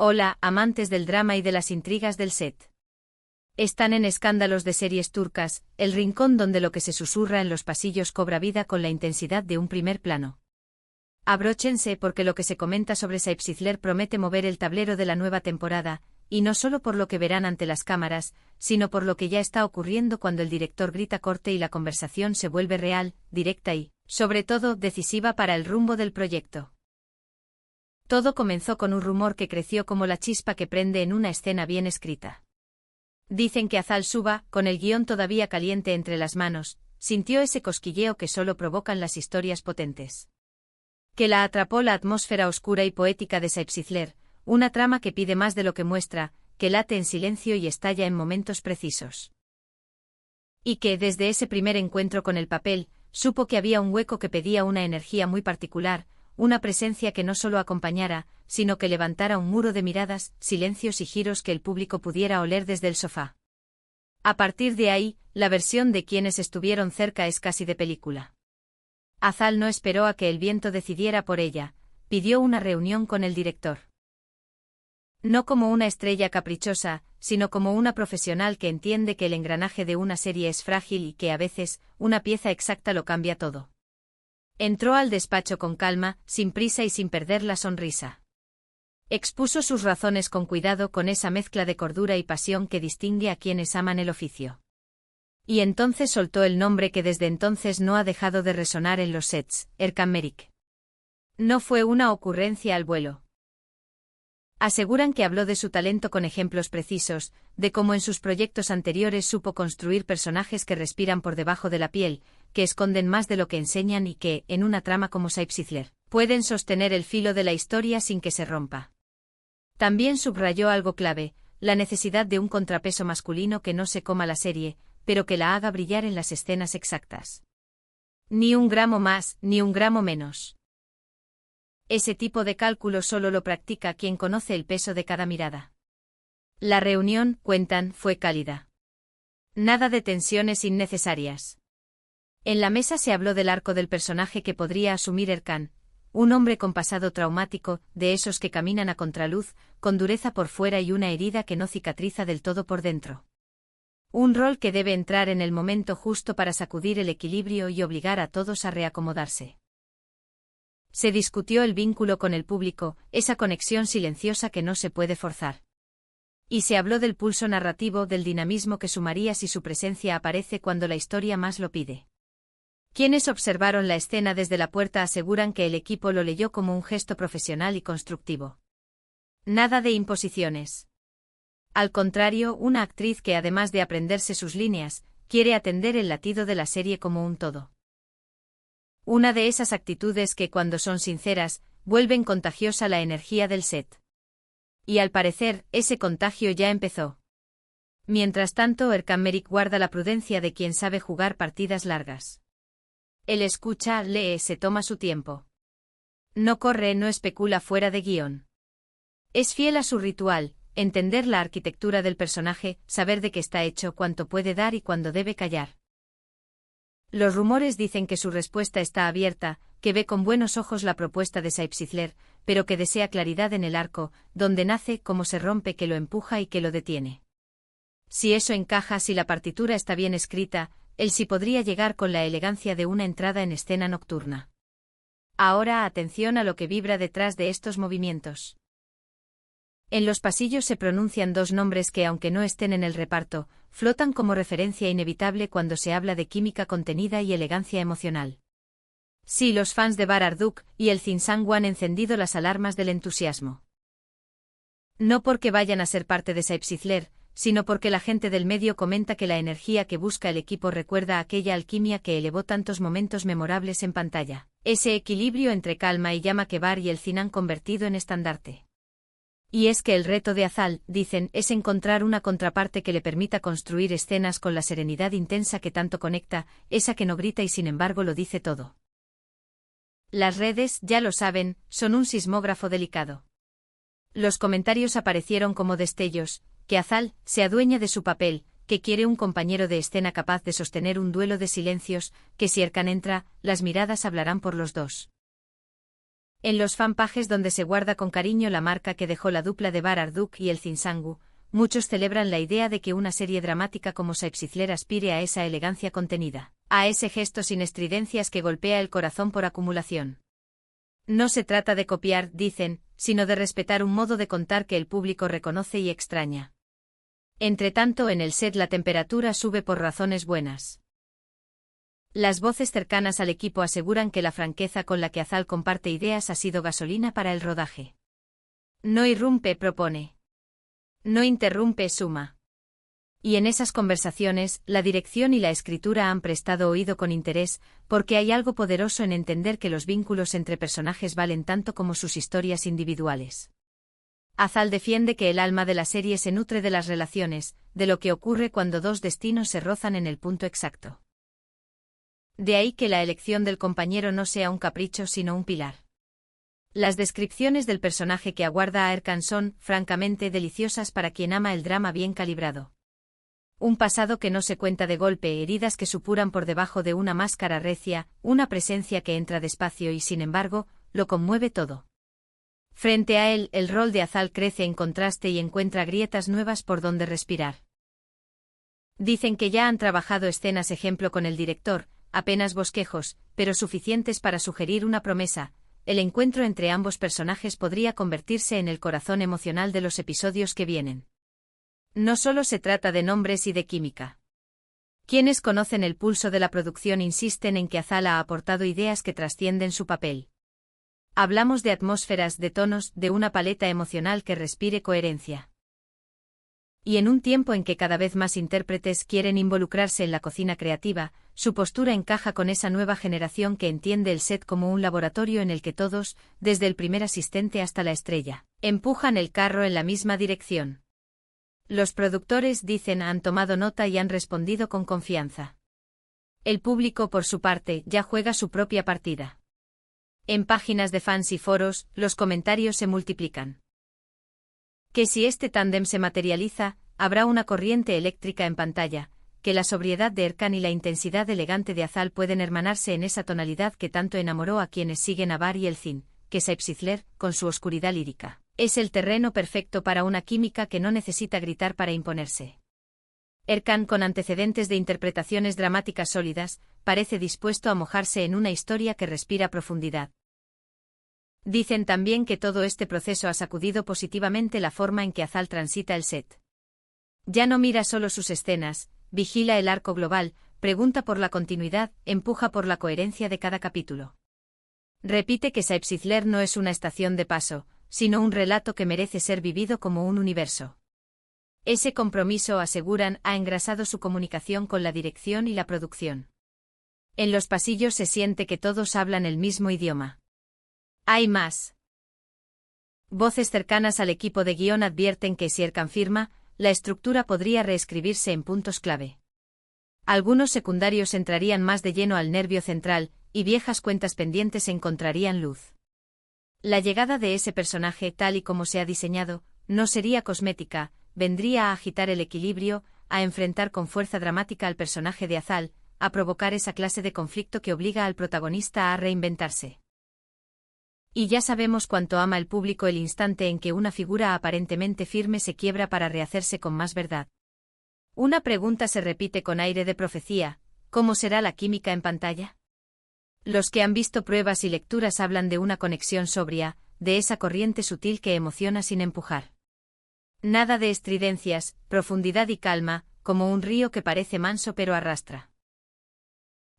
Hola, amantes del drama y de las intrigas del set. Están en Escándalos de series turcas, el rincón donde lo que se susurra en los pasillos cobra vida con la intensidad de un primer plano. Abróchense porque lo que se comenta sobre Saipsizler promete mover el tablero de la nueva temporada, y no solo por lo que verán ante las cámaras, sino por lo que ya está ocurriendo cuando el director grita corte y la conversación se vuelve real, directa y, sobre todo, decisiva para el rumbo del proyecto. Todo comenzó con un rumor que creció como la chispa que prende en una escena bien escrita. Dicen que Azal Suba, con el guión todavía caliente entre las manos, sintió ese cosquilleo que solo provocan las historias potentes. Que la atrapó la atmósfera oscura y poética de Saipsizler, una trama que pide más de lo que muestra, que late en silencio y estalla en momentos precisos. Y que, desde ese primer encuentro con el papel, supo que había un hueco que pedía una energía muy particular, una presencia que no solo acompañara, sino que levantara un muro de miradas, silencios y giros que el público pudiera oler desde el sofá. A partir de ahí, la versión de quienes estuvieron cerca es casi de película. Azal no esperó a que el viento decidiera por ella, pidió una reunión con el director. No como una estrella caprichosa, sino como una profesional que entiende que el engranaje de una serie es frágil y que a veces, una pieza exacta lo cambia todo. Entró al despacho con calma, sin prisa y sin perder la sonrisa. Expuso sus razones con cuidado con esa mezcla de cordura y pasión que distingue a quienes aman el oficio. Y entonces soltó el nombre que desde entonces no ha dejado de resonar en los sets, Erkan Meric. No fue una ocurrencia al vuelo. Aseguran que habló de su talento con ejemplos precisos, de cómo en sus proyectos anteriores supo construir personajes que respiran por debajo de la piel, que esconden más de lo que enseñan y que, en una trama como Saipsizler, pueden sostener el filo de la historia sin que se rompa. También subrayó algo clave, la necesidad de un contrapeso masculino que no se coma la serie, pero que la haga brillar en las escenas exactas. Ni un gramo más, ni un gramo menos. Ese tipo de cálculo solo lo practica quien conoce el peso de cada mirada. La reunión, cuentan, fue cálida. Nada de tensiones innecesarias. En la mesa se habló del arco del personaje que podría asumir Erkan, un hombre con pasado traumático, de esos que caminan a contraluz, con dureza por fuera y una herida que no cicatriza del todo por dentro. Un rol que debe entrar en el momento justo para sacudir el equilibrio y obligar a todos a reacomodarse. Se discutió el vínculo con el público, esa conexión silenciosa que no se puede forzar. Y se habló del pulso narrativo, del dinamismo que sumaría si su presencia aparece cuando la historia más lo pide. Quienes observaron la escena desde la puerta aseguran que el equipo lo leyó como un gesto profesional y constructivo. Nada de imposiciones. Al contrario, una actriz que además de aprenderse sus líneas, quiere atender el latido de la serie como un todo. Una de esas actitudes que cuando son sinceras, vuelven contagiosa la energía del set. Y al parecer, ese contagio ya empezó. Mientras tanto, Erkan Meric guarda la prudencia de quien sabe jugar partidas largas. Él escucha, lee, se toma su tiempo. No corre, no especula fuera de guión. Es fiel a su ritual, entender la arquitectura del personaje, saber de qué está hecho, cuánto puede dar y cuándo debe callar. Los rumores dicen que su respuesta está abierta, que ve con buenos ojos la propuesta de Saipsizler, pero que desea claridad en el arco, donde nace, cómo se rompe, que lo empuja y que lo detiene. Si eso encaja, si la partitura está bien escrita, él sí podría llegar con la elegancia de una entrada en escena nocturna. Ahora atención a lo que vibra detrás de estos movimientos. En los pasillos se pronuncian dos nombres que, aunque no estén en el reparto, flotan como referencia inevitable cuando se habla de química contenida y elegancia emocional. Sí, los fans de Bararduk y el Zinsangwa han encendido las alarmas del entusiasmo. No porque vayan a ser parte de Saipsizler, sino porque la gente del medio comenta que la energía que busca el equipo recuerda a aquella alquimia que elevó tantos momentos memorables en pantalla. Ese equilibrio entre calma y llama que Bar y el Zin han convertido en estandarte. Y es que el reto de Azal, dicen, es encontrar una contraparte que le permita construir escenas con la serenidad intensa que tanto conecta, esa que no grita y sin embargo lo dice todo. Las redes, ya lo saben, son un sismógrafo delicado. Los comentarios aparecieron como destellos, que Azal se adueña de su papel, que quiere un compañero de escena capaz de sostener un duelo de silencios, que si Erkan entra, las miradas hablarán por los dos. En los fanpages donde se guarda con cariño la marca que dejó la dupla de Barduk y el Zinsangu, muchos celebran la idea de que una serie dramática como Saipsizler aspire a esa elegancia contenida, a ese gesto sin estridencias que golpea el corazón por acumulación. No se trata de copiar, dicen, sino de respetar un modo de contar que el público reconoce y extraña. Entretanto, en el set la temperatura sube por razones buenas. Las voces cercanas al equipo aseguran que la franqueza con la que Azal comparte ideas ha sido gasolina para el rodaje. No irrumpe, propone. No interrumpe, suma. Y en esas conversaciones, la dirección y la escritura han prestado oído con interés, porque hay algo poderoso en entender que los vínculos entre personajes valen tanto como sus historias individuales. Azal defiende que el alma de la serie se nutre de las relaciones, de lo que ocurre cuando dos destinos se rozan en el punto exacto. De ahí que la elección del compañero no sea un capricho sino un pilar. Las descripciones del personaje que aguarda a Erkan son, francamente, deliciosas para quien ama el drama bien calibrado. Un pasado que no se cuenta de golpe, heridas que supuran por debajo de una máscara recia, una presencia que entra despacio y, sin embargo, lo conmueve todo. Frente a él, el rol de Azal crece en contraste y encuentra grietas nuevas por donde respirar. Dicen que ya han trabajado escenas ejemplo con el director, apenas bosquejos, pero suficientes para sugerir una promesa: el encuentro entre ambos personajes podría convertirse en el corazón emocional de los episodios que vienen. No solo se trata de nombres y de química. Quienes conocen el pulso de la producción insisten en que Azal ha aportado ideas que trascienden su papel. Hablamos de atmósferas, de tonos, de una paleta emocional que respire coherencia. Y en un tiempo en que cada vez más intérpretes quieren involucrarse en la cocina creativa, su postura encaja con esa nueva generación que entiende el set como un laboratorio en el que todos, desde el primer asistente hasta la estrella, empujan el carro en la misma dirección. Los productores, dicen, han tomado nota y han respondido con confianza. El público, por su parte, ya juega su propia partida. En páginas de fans y foros, los comentarios se multiplican. Que si este tándem se materializa, habrá una corriente eléctrica en pantalla, que la sobriedad de Erkan y la intensidad elegante de Azal pueden hermanarse en esa tonalidad que tanto enamoró a quienes siguen a Bar y el Zin, que Saipsizler, con su oscuridad lírica, es el terreno perfecto para una química que no necesita gritar para imponerse. Erkan, con antecedentes de interpretaciones dramáticas sólidas, parece dispuesto a mojarse en una historia que respira profundidad. Dicen también que todo este proceso ha sacudido positivamente la forma en que Azal transita el set. Ya no mira solo sus escenas, vigila el arco global, pregunta por la continuidad, empuja por la coherencia de cada capítulo. Repite que Saipsizler no es una estación de paso, sino un relato que merece ser vivido como un universo. Ese compromiso, aseguran, ha engrasado su comunicación con la dirección y la producción. En los pasillos se siente que todos hablan el mismo idioma. Hay más. Voces cercanas al equipo de guión advierten que si Erkan firma, la estructura podría reescribirse en puntos clave. Algunos secundarios entrarían más de lleno al nervio central, y viejas cuentas pendientes encontrarían luz. La llegada de ese personaje, tal y como se ha diseñado, no sería cosmética, vendría a agitar el equilibrio, a enfrentar con fuerza dramática al personaje de Azal, a provocar esa clase de conflicto que obliga al protagonista a reinventarse. Y ya sabemos cuánto ama el público el instante en que una figura aparentemente firme se quiebra para rehacerse con más verdad. Una pregunta se repite con aire de profecía: ¿cómo será la química en pantalla? Los que han visto pruebas y lecturas hablan de una conexión sobria, de esa corriente sutil que emociona sin empujar. Nada de estridencias, profundidad y calma, como un río que parece manso pero arrastra.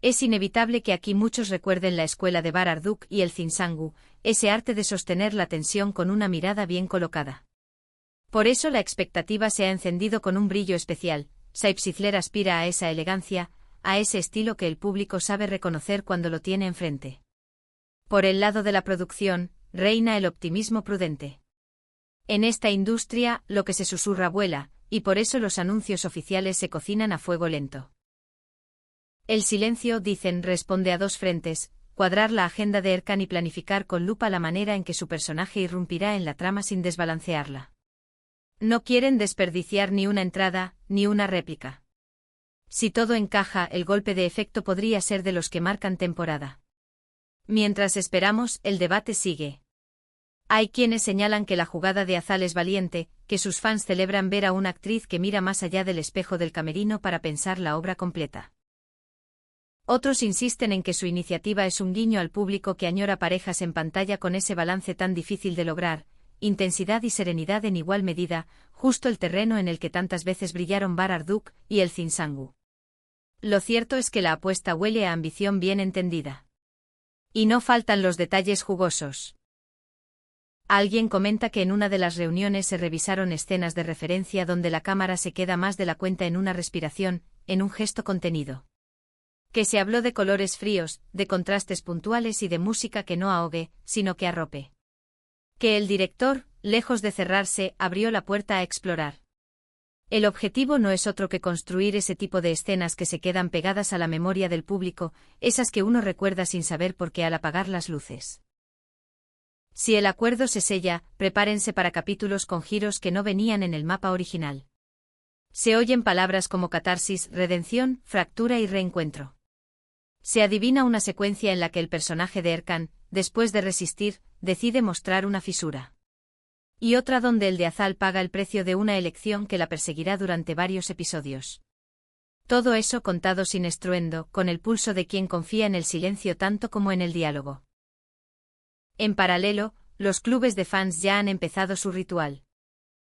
Es inevitable que aquí muchos recuerden la escuela de Barduk y el Zinsangu, ese arte de sostener la tensión con una mirada bien colocada. Por eso la expectativa se ha encendido con un brillo especial. Saipsizler aspira a esa elegancia, a ese estilo que el público sabe reconocer cuando lo tiene enfrente. Por el lado de la producción, reina el optimismo prudente. En esta industria, lo que se susurra vuela, y por eso los anuncios oficiales se cocinan a fuego lento. El silencio, dicen, responde a dos frentes: cuadrar la agenda de Erkan y planificar con lupa la manera en que su personaje irrumpirá en la trama sin desbalancearla. No quieren desperdiciar ni una entrada, ni una réplica. Si todo encaja, el golpe de efecto podría ser de los que marcan temporada. Mientras esperamos, el debate sigue. Hay quienes señalan que la jugada de Azal es valiente, que sus fans celebran ver a una actriz que mira más allá del espejo del camerino para pensar la obra completa. Otros insisten en que su iniciativa es un guiño al público que añora parejas en pantalla con ese balance tan difícil de lograr, intensidad y serenidad en igual medida, justo el terreno en el que tantas veces brillaron Barduk y el Zinsangu. Lo cierto es que la apuesta huele a ambición bien entendida. Y no faltan los detalles jugosos. Alguien comenta que en una de las reuniones se revisaron escenas de referencia donde la cámara se queda más de la cuenta en una respiración, en un gesto contenido. Que se habló de colores fríos, de contrastes puntuales y de música que no ahogue, sino que arrope. Que el director, lejos de cerrarse, abrió la puerta a explorar. El objetivo no es otro que construir ese tipo de escenas que se quedan pegadas a la memoria del público, esas que uno recuerda sin saber por qué al apagar las luces. Si el acuerdo se sella, prepárense para capítulos con giros que no venían en el mapa original. Se oyen palabras como catarsis, redención, fractura y reencuentro. Se adivina una secuencia en la que el personaje de Erkan, después de resistir, decide mostrar una fisura. Y otra donde el de Azal paga el precio de una elección que la perseguirá durante varios episodios. Todo eso contado sin estruendo, con el pulso de quien confía en el silencio tanto como en el diálogo. En paralelo, los clubes de fans ya han empezado su ritual.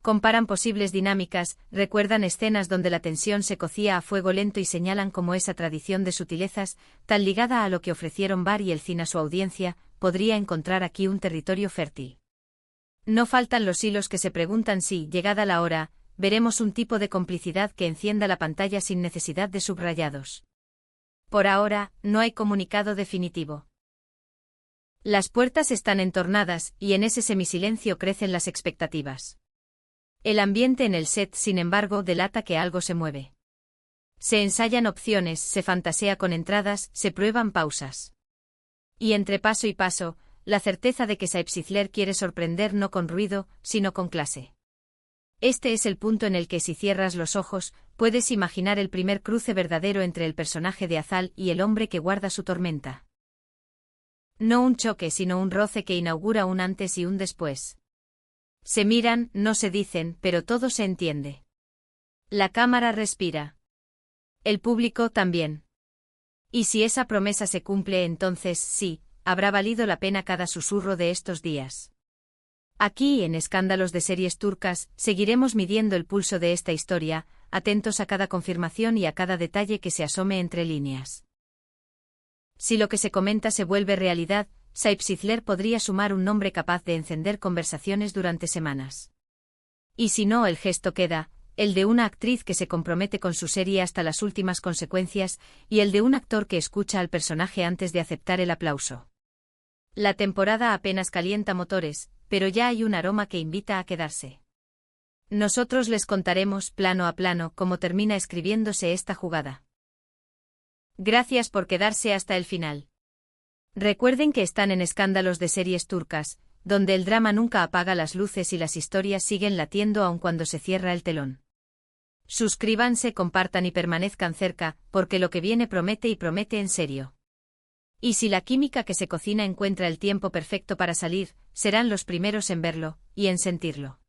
Comparan posibles dinámicas, recuerdan escenas donde la tensión se cocía a fuego lento y señalan cómo esa tradición de sutilezas, tan ligada a lo que ofrecieron Bar y el Cine a su audiencia, podría encontrar aquí un territorio fértil. No faltan los hilos que se preguntan si, llegada la hora, veremos un tipo de complicidad que encienda la pantalla sin necesidad de subrayados. Por ahora, no hay comunicado definitivo. Las puertas están entornadas, y en ese semisilencio crecen las expectativas. El ambiente en el set, sin embargo, delata que algo se mueve. Se ensayan opciones, se fantasea con entradas, se prueban pausas. Y entre paso y paso, la certeza de que Saeb Sizler quiere sorprender no con ruido, sino con clase. Este es el punto en el que, si cierras los ojos, puedes imaginar el primer cruce verdadero entre el personaje de Azal y el hombre que guarda su tormenta. No un choque, sino un roce que inaugura un antes y un después. Se miran, no se dicen, pero todo se entiende. La cámara respira. El público también. Y si esa promesa se cumple, entonces sí, habrá valido la pena cada susurro de estos días. Aquí, en Escándalos de Series Turcas, seguiremos midiendo el pulso de esta historia, atentos a cada confirmación y a cada detalle que se asome entre líneas. Si lo que se comenta se vuelve realidad, Saeb Sizler podría sumar un nombre capaz de encender conversaciones durante semanas. Y si no, el gesto queda, el de una actriz que se compromete con su serie hasta las últimas consecuencias, y el de un actor que escucha al personaje antes de aceptar el aplauso. La temporada apenas calienta motores, pero ya hay un aroma que invita a quedarse. Nosotros les contaremos, plano a plano, cómo termina escribiéndose esta jugada. Gracias por quedarse hasta el final. Recuerden que están en Escándalos de Series Turcas, donde el drama nunca apaga las luces y las historias siguen latiendo aun cuando se cierra el telón. Suscríbanse, compartan y permanezcan cerca, porque lo que viene promete y promete en serio. Y si la química que se cocina encuentra el tiempo perfecto para salir, serán los primeros en verlo y en sentirlo.